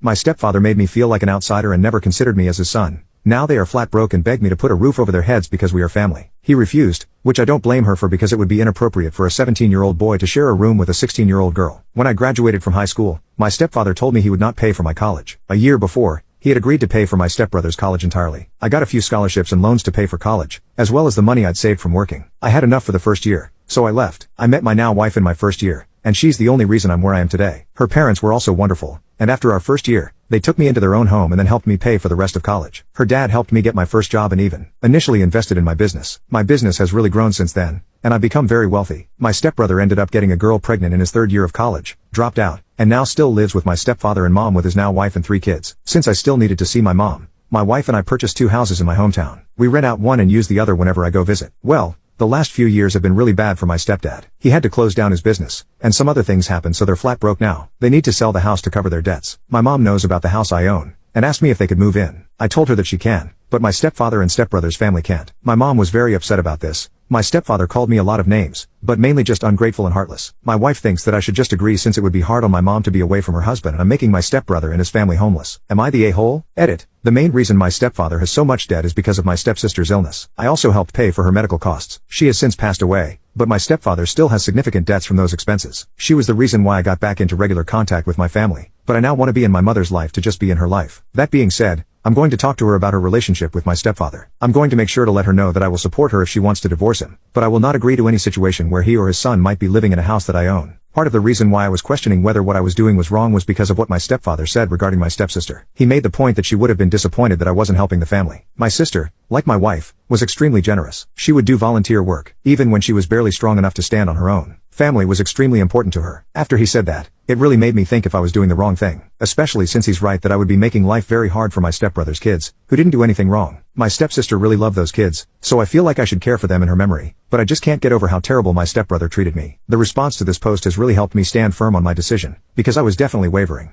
My stepfather made me feel like an outsider and never considered me as his son. Now they are flat broke and beg me to put a roof over their heads because we are family. He refused, which I don't blame her for because it would be inappropriate for a 17-year-old boy to share a room with a 16-year-old girl. When I graduated from high school, my stepfather told me he would not pay for my college. A year before, he had agreed to pay for my stepbrother's college entirely. I got a few scholarships and loans to pay for college, as well as the money I'd saved from working. I had enough for the first year, so I left. I met my now wife in my first year, and she's the only reason I'm where I am today. Her parents were also wonderful, and after our first year, they took me into their own home and then helped me pay for the rest of college. Her dad helped me get my first job and even initially invested in my business. My business has really grown since then, and I've become very wealthy. My stepbrother ended up getting a girl pregnant in his third year of college, dropped out, and now still lives with my stepfather and mom with his now wife and 3 kids. Since I still needed to see my mom, my wife and I purchased 2 houses in my hometown. We rent out one and use the other whenever I go visit. Well, the last few years have been really bad for my stepdad. He had to close down his business, and some other things happened so they're flat broke now. They need to sell the house to cover their debts. My mom knows about the house I own, and asked me if they could move in. I told her that she can, but my stepfather and stepbrother's family can't. My mom was very upset about this. My stepfather called me a lot of names, but mainly just ungrateful and heartless. My wife thinks that I should just agree since it would be hard on my mom to be away from her husband and I'm making my stepbrother and his family homeless. Am I the a-hole? Edit. The main reason my stepfather has so much debt is because of my stepsister's illness. I also helped pay for her medical costs. She has since passed away, but my stepfather still has significant debts from those expenses. She was the reason why I got back into regular contact with my family, but I now want to be in my mother's life to just be in her life. That being said, I'm going to talk to her about her relationship with my stepfather. I'm going to make sure to let her know that I will support her if she wants to divorce him, but I will not agree to any situation where he or his son might be living in a house that I own. Part of the reason why I was questioning whether what I was doing was wrong was because of what my stepfather said regarding my stepsister. He made the point that she would have been disappointed that I wasn't helping the family. My sister, like my wife, was extremely generous. She would do volunteer work, even when she was barely strong enough to stand on her own. Family was extremely important to her. After he said that, it really made me think if I was doing the wrong thing, especially since he's right that I would be making life very hard for my stepbrother's kids, who didn't do anything wrong. My stepsister really loved those kids, so I feel like I should care for them in her memory, but I just can't get over how terrible my stepbrother treated me. The response to this post has really helped me stand firm on my decision, because I was definitely wavering.